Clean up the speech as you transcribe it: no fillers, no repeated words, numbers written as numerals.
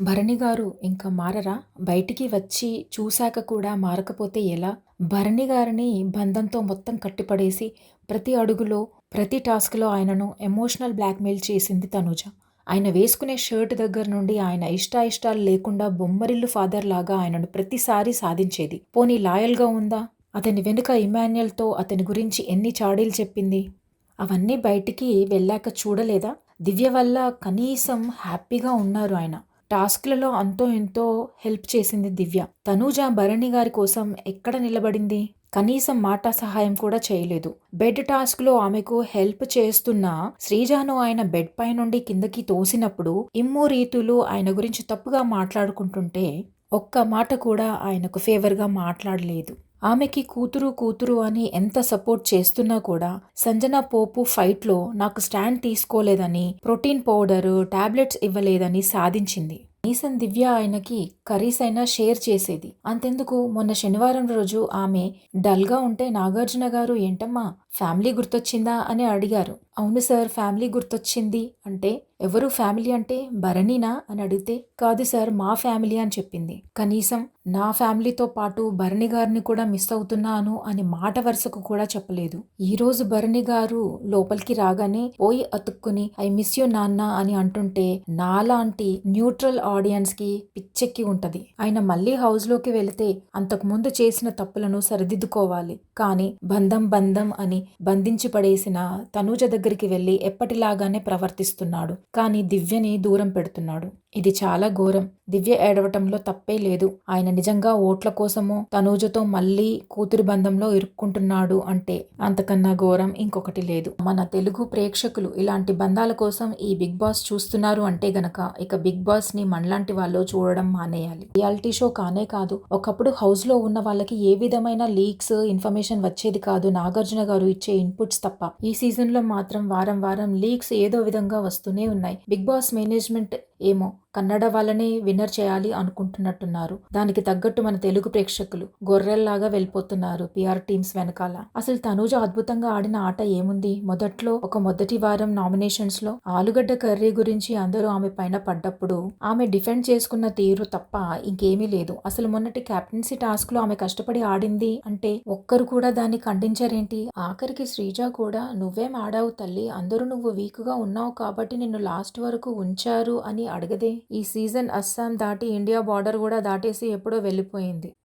భరణి గారు ఇంక మారరా? బయటికి వచ్చి చూసాక కూడా మారకపోతే ఎలా? భరణి గారిని బంధంతో మొత్తం కట్టిపడేసి, ప్రతి అడుగులో, ప్రతి టాస్క్‌లో ఆయనను ఎమోషనల్ బ్లాక్‌మెయిల్ చేసింది తనూజ. ఆయన వేసుకునే షర్ట్ దగ్గర నుండి ఆయన ఇష్టాయిష్టాలు లేకుండా బొమ్మరిల్లు ఫాదర్‌లాగా ఆయనను ప్రతిసారి సాధించేది. పోనీ లాయల్‌గా ఉందా? అతని వెనుక ఇమాన్యుయల్‌తో అతని గురించి ఎన్ని చాడీలు చెప్పింది? అవన్నీ బయటికి వెళ్ళాక చూడలేదా? దివ్య వల్ల కనీసం హ్యాపీగా ఉన్నారు ఆయన. టాస్క్‌లలో అంతో ఎంతో హెల్ప్ చేసింది దివ్య. తనూజ భరణి గారి కోసం ఎక్కడ నిలబడింది? కనీసం మాట సహాయం కూడా చేయలేదు. బెడ్ టాస్క్‌లో ఆమెకు హెల్ప్ చేస్తున్న శ్రీజాను ఆయన బెడ్ పై నుండి కిందకి తోసినప్పుడు ఇమ్ము రీతులు ఆయన గురించి తప్పుగా మాట్లాడుకుంటుంటే ఒక్క మాట కూడా ఆయనకు ఫేవర్‌గా మాట్లాడలేదు. ఆమెకి కూతురు కూతురు అని ఎంత సపోర్ట్ చేస్తున్నా కూడా సంజన పోపు ఫైట్లో నాకు స్టాండ్ తీసుకోలేదని, ప్రోటీన్ పౌడరు, టాబ్లెట్స్ ఇవ్వలేదని సాధించింది. కనీసం దివ్య ఆయనకి కర్రీస్ అయినా షేర్ చేసేది. అంతెందుకు మొన్న శనివారం రోజు ఆమె డల్‌గా ఉంటే నాగార్జున గారు ఏంటమ్మా ఫ్యామిలీ గుర్తొచ్చిందా అని అడిగారు. అవును సార్ ఫ్యామిలీ గుర్తొచ్చింది అంటే ఎవరు ఫ్యామిలీ అంటే భరణినా అని అడిగితే కాదు సార్ మా ఫ్యామిలీ అని చెప్పింది. కనీసం నా ఫ్యామిలీతో పాటు భరణి గారిని కూడా మిస్ అవుతున్నాను అని మాట వరుసకు కూడా చెప్పలేదు. ఈ రోజు భరణి గారు లోపలికి రాగానే పోయి అతుక్కుని ఐ మిస్ యూ నాన్న అని అంటుంటే నాలాంటి న్యూట్రల్ ఆడియన్స్ కి పిచ్చెక్కి ఉంటది. ఆయన మళ్ళీ హౌస్ లోకి వెళితే అంతకు ముందు చేసిన తప్పులను సరిదిద్దుకోవాలి. కానీ బంధం బంధం అని బంధించి పడేసిన తనూజ దగ్గరికి వెళ్లి ఎప్పటిలాగానే ప్రవర్తిస్తున్నాడు. కానీ దివ్యని దూరం పెడుతున్నాడు. ఇది చాలా ఘోరం. దివ్య ఏడవటంలో తప్పే లేదు. ఆయన నిజంగా ఓట్ల కోసమో తనూజతో మళ్ళీ కూతురి బంధంలో ఇరుక్కుంటున్నాడు అంటే అంతకన్నా ఘోరం ఇంకొకటి లేదు. మన తెలుగు ప్రేక్షకులు ఇలాంటి బంధాల కోసం ఈ బిగ్ బాస్ చూస్తున్నారు అంటే గనక ఇక బిగ్ బాస్ ని మనలాంటి వాళ్ళు చూడడం మానేయాలి. రియాలిటీ షో కానే కాదు, ఒకప్పుడు హౌస్ లో ఉన్న వాళ్ళకి ఏ విధమైన లీక్స్ ఇన్ఫర్మేషన్ వచ్చేది కాదు నాగార్జున గారు ఇచ్చే ఇన్పుట్స్ తప్ప. ఈ సీజన్ లో మాత్రం వారం వారం లీక్స్ ఏదో విధంగా వస్తూనే ఉన్నాయి. బిగ్ బాస్ మేనేజ్మెంట్ ఏమో కన్నడ వాళ్ళని విన్నర్ చేయాలి అనుకుంటున్నట్టున్నారు. దానికి తగ్గట్టు మన తెలుగు ప్రేక్షకులు గొర్రెల్లాగా వెళ్ళిపోతున్నారు పిఆర్ టీమ్స్ వెనకాల. అసలు తనూజ అద్భుతంగా ఆడిన ఆట ఏముంది? మొదట్లో మొదటి వారం నామినేషన్స్ లో ఆలుగడ్డ కర్రీ గురించి అందరూ ఆమె పైన పడ్డప్పుడు ఆమె డిఫెండ్ చేసుకున్న తీరు తప్ప ఇంకేమీ లేదు. అసలు మొన్నటి కెప్టెన్సీ టాస్క్ లో ఆమె కష్టపడి ఆడింది అంటే ఒక్కరు కూడా దాన్ని ఖండించారేంటి? ఆఖరికి శ్రీజ కూడా నువ్వేం ఆడావు తల్లి, అందరూ నువ్వు వీక్ గా ఉన్నావు కాబట్టి నిన్ను లాస్ట్ వరకు ఉంచారు అని అడగదే. ఈ సీజన్ అస్సాం దాటి ఇండియా బార్డర్ కూడా దాటేసి ఎప్పుడో వెళ్ళిపోయింది.